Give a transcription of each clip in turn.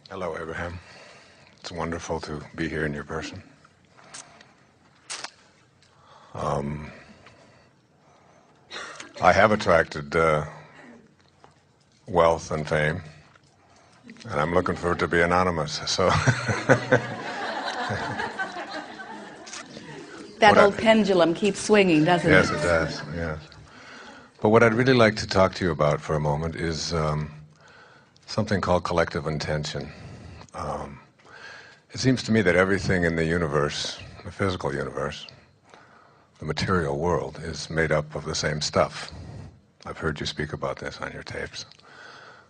Hello, Abraham. It's wonderful to be here in your person. I have attracted wealth and fame, and I'm looking for it to be anonymous. So that old pendulum keeps swinging, doesn't it? Yes, it does. Yes. But what I'd really like to talk to you about for a moment is something called collective intention. It seems to me that everything in the universe, the physical universe, the material world, is made up of the same stuff. I've heard you speak about this on your tapes.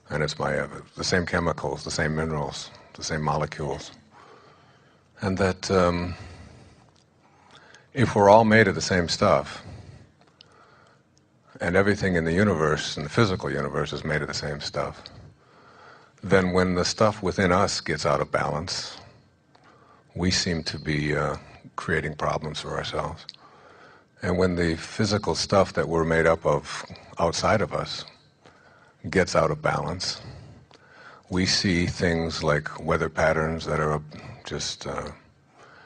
And it's the same chemicals, the same minerals, the same molecules. And that if we're all made of the same stuff, and everything in the universe, in the physical universe, is made of the same stuff, then when the stuff within us gets out of balance, we seem to be creating problems for ourselves. And when the physical stuff that we're made up of outside of us gets out of balance, we see things like weather patterns that are just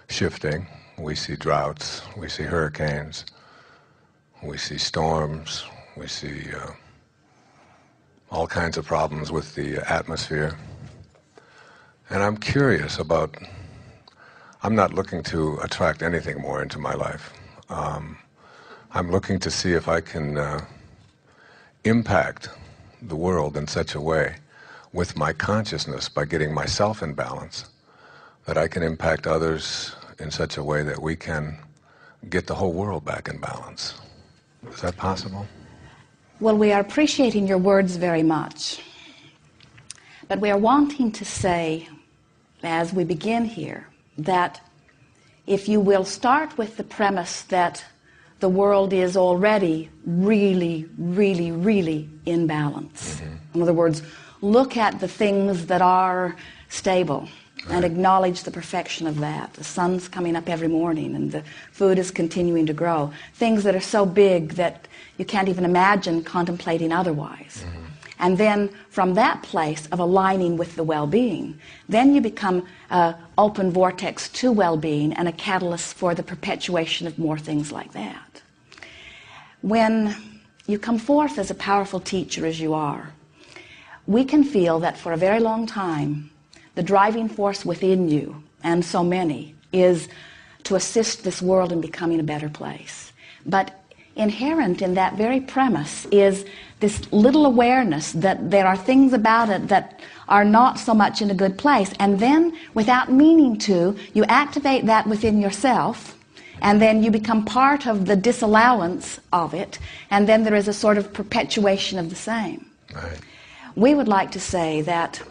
shifting. We see droughts, we see hurricanes, we see storms, we see all kinds of problems with the atmosphere. And I'm curious about, I'm not looking to attract anything more into my life. I'm looking to see if I can impact the world in such a way with my consciousness, by getting myself in balance, that I can impact others in such a way that we can get the whole world back in balance. Is that possible? Well, we are appreciating your words very much. But we are wanting to say, as we begin here, that if you will start with the premise that the world is already really, really, really in balance. In other words, look at the things that are stable and acknowledge the perfection of that. The sun's coming up every morning and the food is continuing to grow. Things that are so big that you can't even imagine contemplating otherwise. And then from that place of aligning with the well-being, then you become an open vortex to well-being and a catalyst for the perpetuation of more things like that. When you come forth as a powerful teacher as you are, we can feel that for a very long time, the driving force within you, and so many, is to assist this world in becoming a better place. But inherent in that very premise is this little awareness that there are things about it that are not so much in a good place. And then, without meaning to, you activate that within yourself, and then you become part of the disallowance of it, and then there is a sort of perpetuation of the same. Right. We would like to say that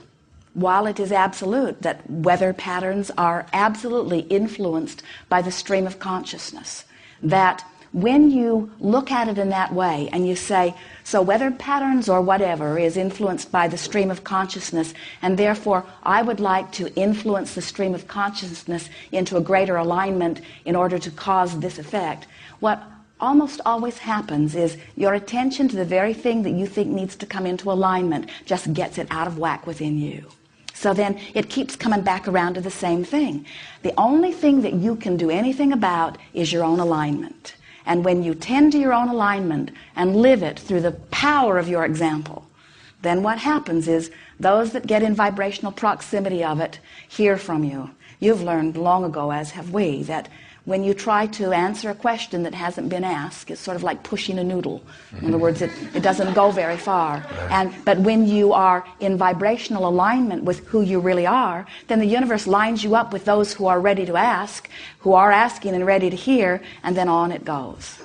while it is absolute that weather patterns are absolutely influenced by the stream of consciousness, that when you look at it in that way and you say, so weather patterns or whatever is influenced by the stream of consciousness, and therefore I would like to influence the stream of consciousness into a greater alignment in order to cause this effect, what almost always happens is your attention to the very thing that you think needs to come into alignment just gets it out of whack within you. So then it keeps coming back around to the same thing. The only thing that you can do anything about is your own alignment. And when you tend to your own alignment and live it through the power of your example, then what happens is those that get in vibrational proximity of it hear from you. You've learned long ago, as have we, that when you try to answer a question that hasn't been asked, it's sort of like pushing a noodle. In other words, it doesn't go very far. But when you are in vibrational alignment with who you really are, then the universe lines you up with those who are ready to ask, who are asking and ready to hear, and then on it goes.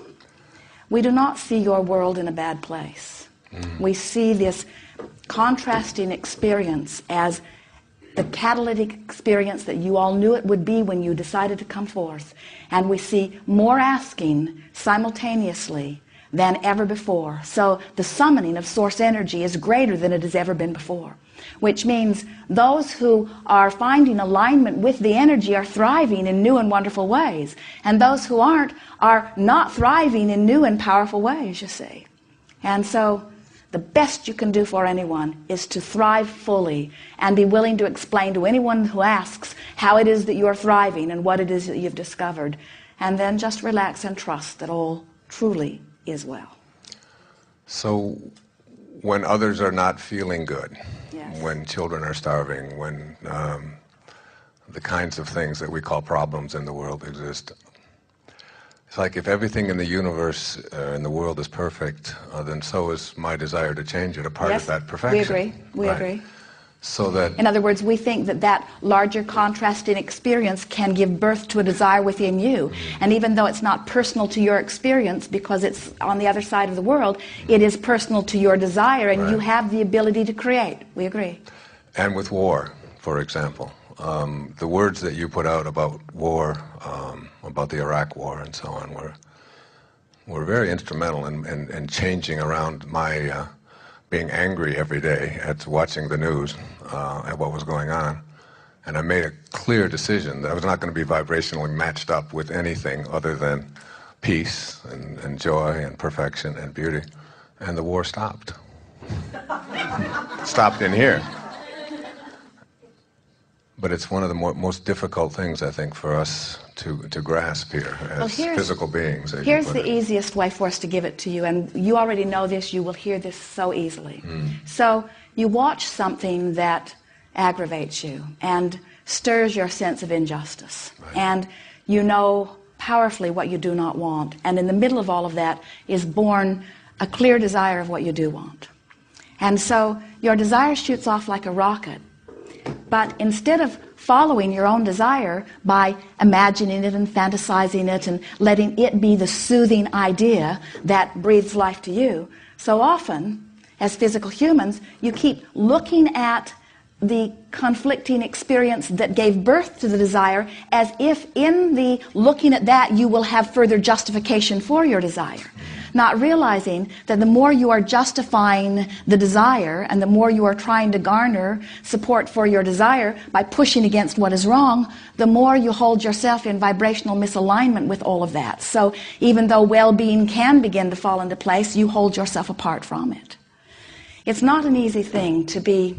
We do not see your world in a bad place. We see this contrasting experience as the catalytic experience that you all knew it would be when you decided to come forth. And we see more asking simultaneously than ever before. So the summoning of source energy is greater than it has ever been before. Which means those who are finding alignment with the energy are thriving in new and wonderful ways. And those who aren't are not thriving in new and powerful ways, you see. And so the best you can do for anyone is to thrive fully and be willing to explain to anyone who asks how it is that you're thriving and what it is that you've discovered. And then just relax and trust that all truly is well. So when others are not feeling good, Yes. when children are starving, when the kinds of things that we call problems in the world exist, it's like if everything in the universe, in the world is perfect, then so is my desire to change it, a part Yes, of that perfection. we agree. We right? agree. So that, In other words, we think that that larger contrasting experience can give birth to a desire within you. And even though it's not personal to your experience because it's on the other side of the world, it is personal to your desire, and you Right. have the ability to create. We agree. and with war, for example, the words that you put out about war, about the Iraq War and so on, were very instrumental in changing around my being angry every day at watching the news, at what was going on. And I made a clear decision that I was not going to be vibrationally matched up with anything other than peace and joy and perfection and beauty. And the war stopped. Stopped in here. But it's one of the most difficult things, I think, for us to grasp here as physical beings. Here's the easiest way for us to give it to you, and you already know this, you will hear this so easily. So you watch something that aggravates you and stirs your sense of injustice. Right. And you know powerfully what you do not want. And in the middle of all of that is born a clear desire of what you do want. And so your desire shoots off like a rocket. But instead of following your own desire by imagining it and fantasizing it and letting it be the soothing idea that breathes life to you, so often, as physical humans, you keep looking at the conflicting experience that gave birth to the desire as if in the looking at that you will have further justification for your desire. Not realizing that the more you are justifying the desire and the more you are trying to garner support for your desire by pushing against what is wrong, the more you hold yourself in vibrational misalignment with all of that. So even though well-being can begin to fall into place, you hold yourself apart from it. It's not an easy thing to be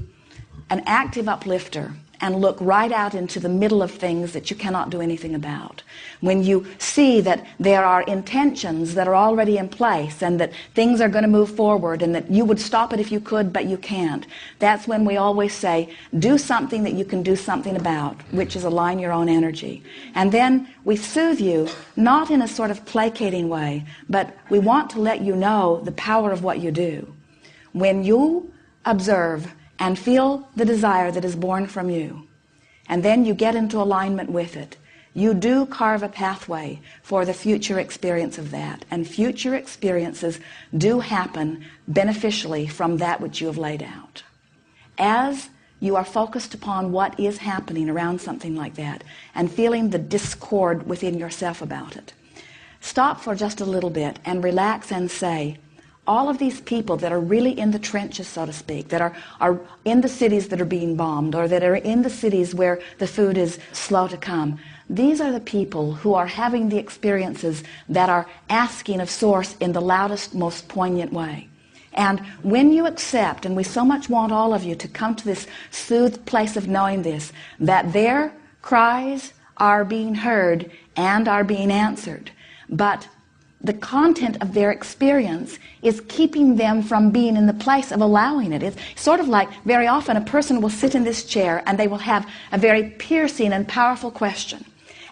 an active uplifter and look right out into the middle of things that you cannot do anything about. When you see that there are intentions that are already in place and that things are going to move forward and that you would stop it if you could, but you can't, that's when we always say, do something that you can do something about, which is align your own energy. And then we soothe you, not in a sort of placating way, but we want to let you know the power of what you do. When you observe and feel the desire that is born from you, and then you get into alignment with it, you do carve a pathway for the future experience of that. And future experiences do happen beneficially from that which you have laid out. As you are focused upon what is happening around something like that and feeling the discord within yourself about it, stop for just a little bit and relax and say, all of these people that are really in the trenches, so to speak, that are in the cities that are being bombed or that are in the cities where the food is slow to come, these are the people who are having the experiences that are asking of Source in the loudest, most poignant way. And when you accept, and we so much want all of you to come to this soothed place of knowing this, that their cries are being heard and are being answered, but the content of their experience is keeping them from being in the place of allowing it. It's sort of like very often a person will sit in this chair and they will have a very piercing and powerful question.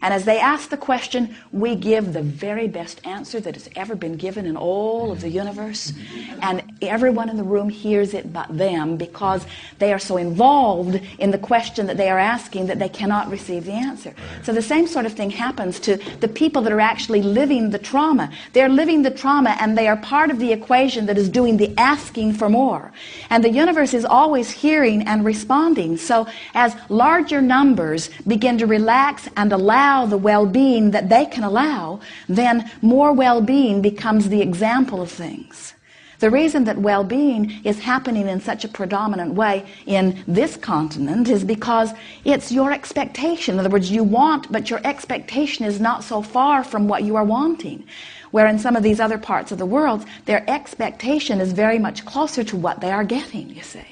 And as they ask the question, we give the very best answer that has ever been given in all of the universe. And everyone in the room hears it but them, because they are so involved in the question that they are asking that they cannot receive the answer. So the same sort of thing happens to the people that are actually living the trauma. They're living the trauma and they are part of the equation that is doing the asking for more. And the universe is always hearing and responding. So as larger numbers begin to relax and allow the well-being that they can allow, then more well-being becomes the example of things. The reason that well-being is happening in such a predominant way in this continent is because it's your expectation. In other words, you want, but your expectation is not so far from what you are wanting. where in some of these other parts of the world, their expectation is very much closer to what they are getting, you see.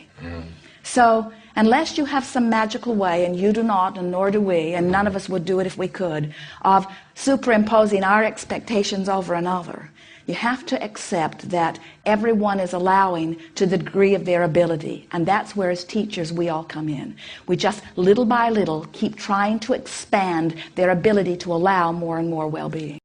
So unless you have some magical way, and you do not, and nor do we, and none of us would do it if we could, of superimposing our expectations over another, you have to accept that everyone is allowing to the degree of their ability. And that's where, as teachers, we all come in. We just, little by little, keep trying to expand their ability to allow more and more well-being.